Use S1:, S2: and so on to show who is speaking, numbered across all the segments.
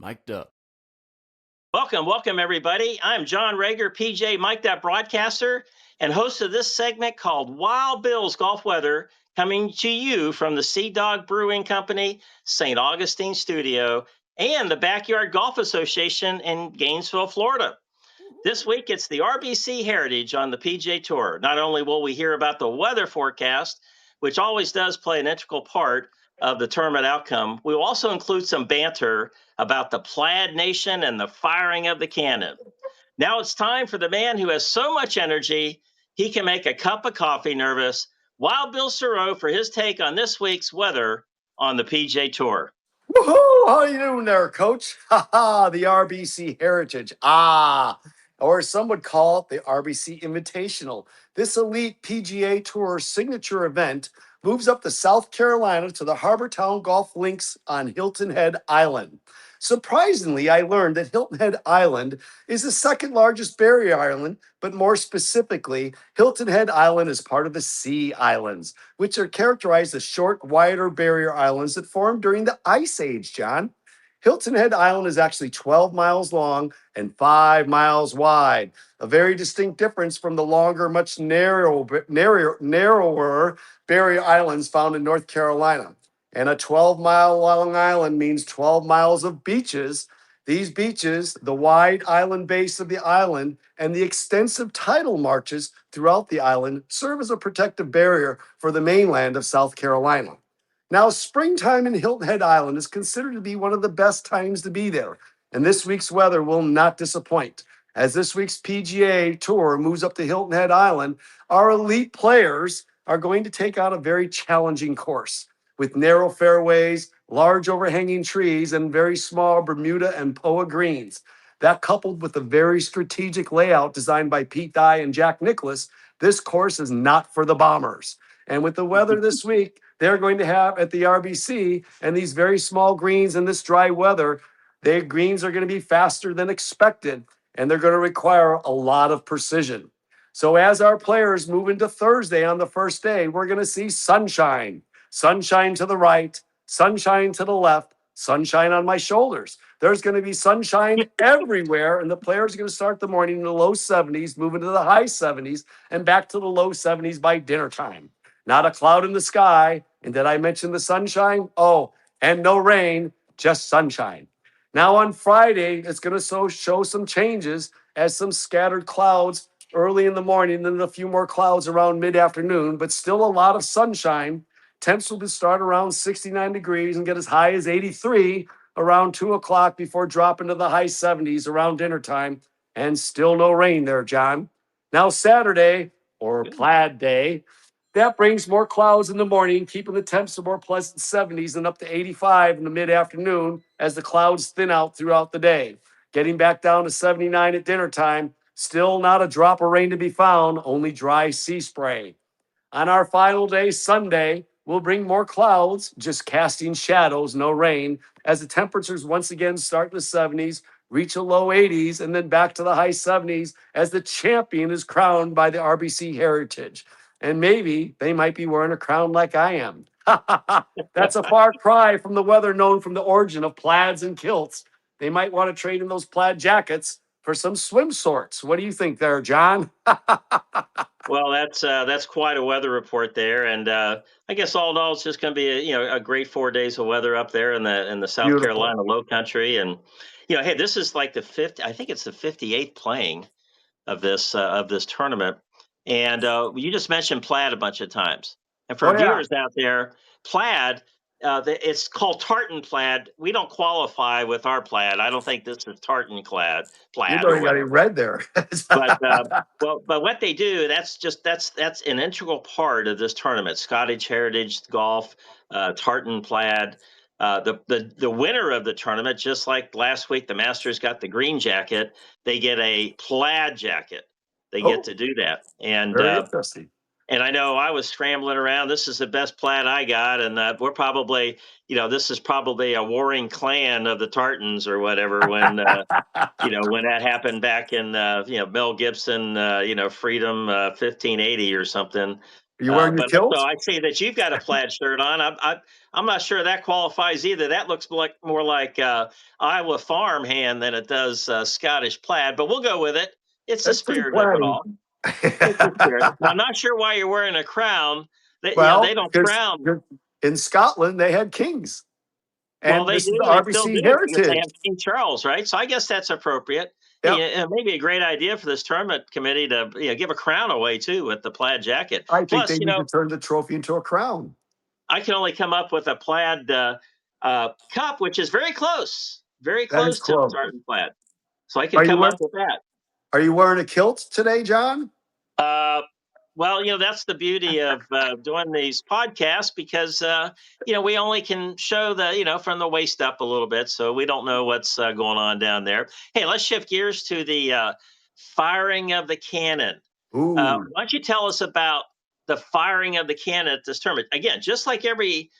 S1: Mic'd Up.
S2: Welcome, everybody. I'm John Reger, PGA MIC'D UP Broadcaster, and host of this segment called Wild Bills Golf Weather, coming to you from the Sea Dog Brewing Company, St. Augustine Studio, and the Backyard Golf Association in Gainesville, Florida. This week, it's the RBC Heritage on the PGA Tour. Not only will we hear about the weather forecast, which always does play an integral part of the tournament outcome, we will also include some banter about the Plaid Nation and the firing of the cannon. Now it's time for the man who has so much energy, he can make a cup of coffee nervous, Wild Bill Storoe, for his take on this week's weather on the PGA Tour.
S3: Woohoo! How you doing there, Coach? Ha ha! The RBC Heritage. Or some would call it the RBC Invitational. This elite PGA Tour signature event moves up to South Carolina to the Harbortown Golf Links on Hilton Head Island. Surprisingly, I learned that Hilton Head Island is the second largest barrier island, but more specifically, Hilton Head Island is part of the Sea Islands, which are characterized as short, wider barrier islands that formed during the Ice Age, John. Hilton Head Island is actually 12 miles long and 5 miles wide, a very distinct difference from the longer, much narrower barrier islands found in North Carolina. And a 12-mile long island means 12 miles of beaches. These beaches, the wide island base of the island, and the extensive tidal marches throughout the island serve as a protective barrier for the mainland of South Carolina. Now, springtime in Hilton Head Island is considered to be one of the best times to be there, and this week's weather will not disappoint. As this week's PGA Tour moves up to Hilton Head Island, our elite players are going to take on a very challenging course with narrow fairways, large overhanging trees, and very small Bermuda and POA greens. That, coupled with a very strategic layout designed by Pete Dye and Jack Nicklaus, this course is not for the bombers. And with the weather this week, they're going to have at the RBC and these very small greens in this dry weather, their greens are going to be faster than expected, and they're going to require a lot of precision. So as our players move into Thursday on the first day, we're going to see sunshine. Sunshine to the right, sunshine to the left, sunshine on my shoulders. There's going to be sunshine everywhere, and the players are going to start the morning in the low 70s, moving to the high 70s, and back to the low 70s by dinner time. Not a cloud in the sky. And did I mention the sunshine? Oh, and no rain, just sunshine. Now on Friday, it's going to show some changes as some scattered clouds early in the morning, and then a few more clouds around mid-afternoon, but still a lot of sunshine. Temps will start around 69 degrees and get as high as 83 around 2 o'clock before dropping to the high 70s around dinner time, and still no rain there, John. Now Saturday, or Plaid Day, that brings more clouds in the morning, keeping the temps to more pleasant 70s and up to 85 in the mid-afternoon as the clouds thin out throughout the day. Getting back down to 79 at dinner time, still not a drop of rain to be found, only dry sea spray. On our final day, Sunday, we'll bring more clouds, just casting shadows, no rain, as the temperatures once again start in the 70s, reach a low 80s, and then back to the high 70s as the champion is crowned by the RBC Heritage. And maybe they might be wearing a crown like I am. That's a far cry from the weather known from the origin of plaids and kilts. They might want to trade in those plaid jackets for some swim shorts. What do you think there, John?
S2: Well, that's quite a weather report there, and I guess all in all, it's just going to be a great 4 days of weather up there in the South
S3: Beautiful.
S2: Carolina Low Country, and hey, this is like I think it's the 58th playing of this tournament, and you just mentioned plaid a bunch of times, and for viewers out there, plaid. It's called tartan plaid. We don't qualify with our plaid. I don't think this is tartan plaid.
S3: You know, you got it red there.
S2: But what they do, that's an integral part of this tournament. Scottish Heritage Golf, tartan plaid. The winner of the tournament, just like last week, the Masters got the green jacket. They get a plaid jacket. They get to do that, and
S3: very interesting.
S2: And I know I was scrambling around. This is the best plaid I got, and we're probably, this is probably a warring clan of the tartans or whatever when, when that happened back in, Mel Gibson, Freedom 1580 or something.
S3: Are you wearing your
S2: But
S3: kilt?
S2: also, I see that you've got a plaid shirt on. I'm not sure that qualifies either. That looks like more like Iowa farmhand than it does Scottish plaid. But we'll go with it. It's the
S3: That's pretty
S2: spirit of it
S3: plaid.
S2: all. It's the spirit. Now, I'm not sure why you're wearing a crown. They
S3: Well,
S2: don't
S3: because
S2: crown.
S3: in Scotland they had kings,
S2: Well,
S3: and
S2: they
S3: this is
S2: do.
S3: the
S2: They still
S3: RBC
S2: do because they
S3: Heritage.
S2: have King Charles, right? So I guess that's appropriate.
S3: Yep,
S2: Hey, it may be a great idea for this tournament committee to give a crown away too with the plaid jacket.
S3: I think they
S2: Plus,
S3: need to turn the trophy into a crown.
S2: I can only come up with a plaid cup, which is very
S3: That is
S2: close to a
S3: close.
S2: tartan plaid. So I
S3: Are
S2: could
S3: you
S2: come
S3: wearing
S2: up with that.
S3: Are you wearing a kilt today, John?
S2: Uh, well, that's the beauty of doing these podcasts because, we only can show from the waist up a little bit. So we don't know what's going on down there. Hey, let's shift gears to the firing of the cannon.
S3: Ooh,
S2: Why don't you tell us about the firing of the cannon at this tournament? Again, just like every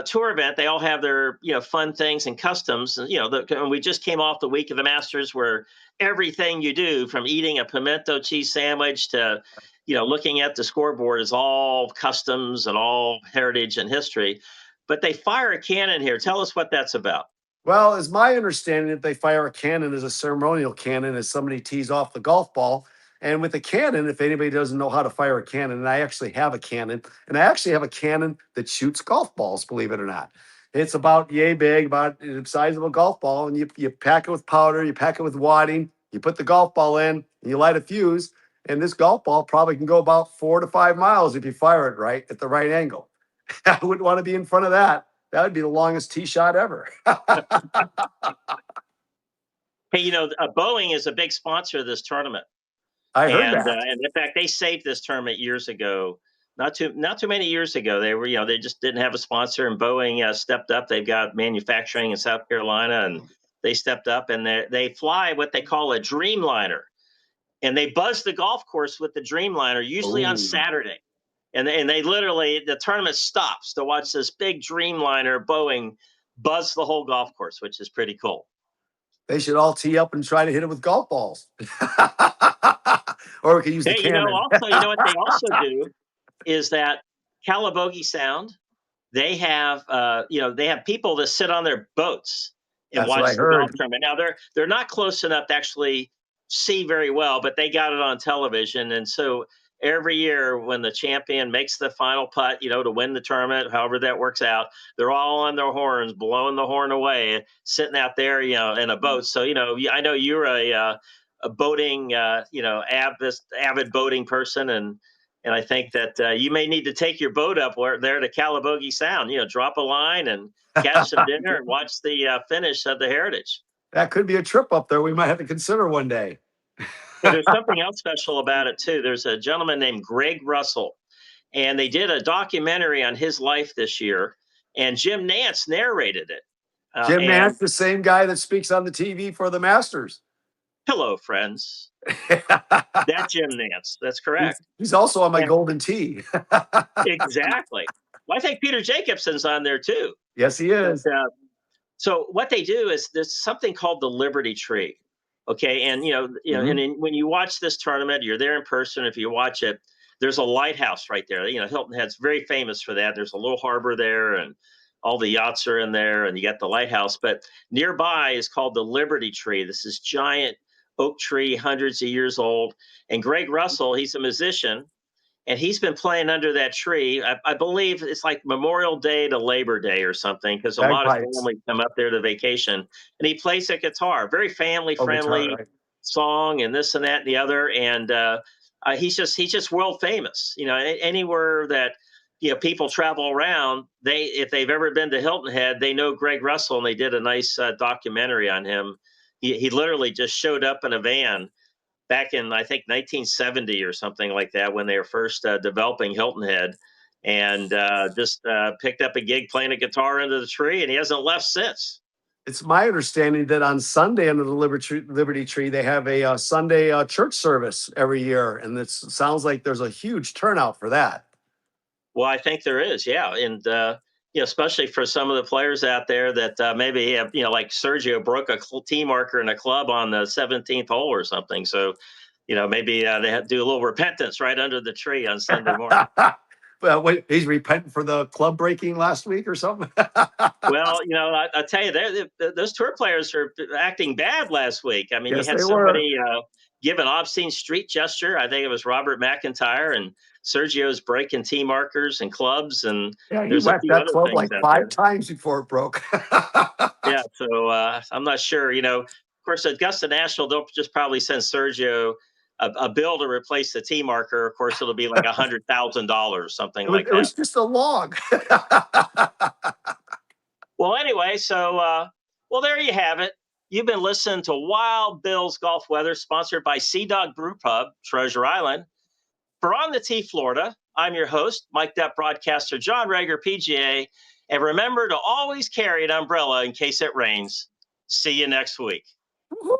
S2: tour event, they all have their fun things and customs. And, and we just came off the week of the Masters, where everything you do, from eating a pimento cheese sandwich to looking at the scoreboard, is all customs and all heritage and history. But they fire a cannon here. Tell us what that's about.
S3: well, it's my understanding that they fire a cannon as a ceremonial cannon as somebody tees off the golf ball. And with a cannon, if anybody doesn't know how to fire a cannon, and I actually have a cannon, and I actually have a cannon that shoots golf balls, believe it or not. It's about yay big, about the size of a golf ball, and you pack it with powder, you pack it with wadding, you put the golf ball in, and you light a fuse, and this golf ball probably can go about 4 to 5 miles if you fire it right at the right angle. I wouldn't want to be in front of that. That would be the longest tee shot ever.
S2: Hey, Boeing is a big sponsor of this tournament.
S3: I heard that.
S2: And in fact, they saved this tournament years ago. Not too many years ago. They were they just didn't have a sponsor, and Boeing stepped up. They've got manufacturing in South Carolina, and they stepped up, and they fly what they call a Dreamliner, and they buzz the golf course with the Dreamliner, usually on
S3: Oh,
S2: Saturday, and they literally, the tournament stops to watch this big Dreamliner Boeing buzz the whole golf course, which is pretty cool.
S3: they should all tee up and try to hit it with golf balls. Or we could use the
S2: Hey,
S3: cannon.
S2: also, what they also do is that Calabogie Sound, they have people that sit on their boats and
S3: That's what I
S2: watch the golf
S3: heard.
S2: tournament. Now they're not close enough to actually see very well, but they got it on television. And so every year when the champion makes the final putt, to win the tournament, however that works out, they're all on their horns, blowing the horn away, sitting out there, in a boat. So I know you're a boating, avid boating person, and I think that you may need to take your boat up there to Calabogie Sound, drop a line and catch some dinner and watch the finish of the Heritage.
S3: That could be a trip up there we might have to consider one day.
S2: But there's something else special about it, too. There's a gentleman named Greg Russell, and they did a documentary on his life this year, and Jim Nantz narrated it.
S3: Jim
S2: And
S3: Nance, the same guy that speaks on the TV for the Masters.
S2: hello, friends. That Jim Nantz. That's correct.
S3: He's also on my
S2: And
S3: golden tee.
S2: exactly. Well, I think Peter Jacobson's on there, too.
S3: Yes, he
S2: But
S3: is.
S2: so what they do is there's something called the Liberty Tree. Okay, and
S3: Mhm.
S2: when you watch this tournament, you're there in person. If you watch it, there's a lighthouse right there. Hilton Head's very famous for that. There's a little harbor there, and all the yachts are in there, and you got the lighthouse. But nearby is called the Liberty Tree. This is giant oak tree, hundreds of years old. And Greg Russell, he's a musician, and he's been playing under that tree. I believe it's like Memorial Day to Labor Day or something, because a lot of
S3: Bagpipes.
S2: families come up there to vacation. And he plays a guitar, very family
S3: Oh, guitar,
S2: friendly
S3: right.
S2: song, and this and that and the other. And he's just world famous. Anywhere that people travel around, if they've ever been to Hilton Head, they know Greg Russell, and they did a nice documentary on him. He literally just showed up in a van back in, I think, 1970 or something like that, when they were first developing Hilton Head, and just picked up a gig playing a guitar under the tree, and he hasn't left since.
S3: It's my understanding that on Sunday under the Liberty Tree, they have a Sunday church service every year, and it sounds like there's a huge turnout for that.
S2: Well, I think there is, yeah, and especially for some of the players out there that maybe have, like Sergio broke a tee marker in a club on the 17th hole or something. So, maybe they have to do a little repentance right under the tree on Sunday morning.
S3: He's repenting for the club breaking last week or something.
S2: Well, I tell you, those tour players are acting bad last week. I mean, you
S3: Yes,
S2: had
S3: they were.
S2: somebody give an obscene street gesture. I think it was Robert McIntyre, and Sergio's breaking tee markers and clubs, and
S3: Yeah, he
S2: there's a
S3: whacked
S2: few
S3: that
S2: other
S3: club
S2: things
S3: like
S2: out
S3: five
S2: there.
S3: times before it broke.
S2: Yeah, so I'm not sure. Of course, Augusta National, they'll just probably send Sergio a bill to replace the tee marker. Of course, it'll be like $100,000, something like
S3: It
S2: that.
S3: was just a log.
S2: Well, anyway, so there you have it. You've been listening to Wild Bills Golf Weather, sponsored by Sea Dog Brew Pub, Treasure Island. For On the Tee, Florida, I'm your host, MIC'D UP Broadcaster John Reger, PGA. And remember to always carry an umbrella in case it rains. See you next week.
S3: Woo-hoo.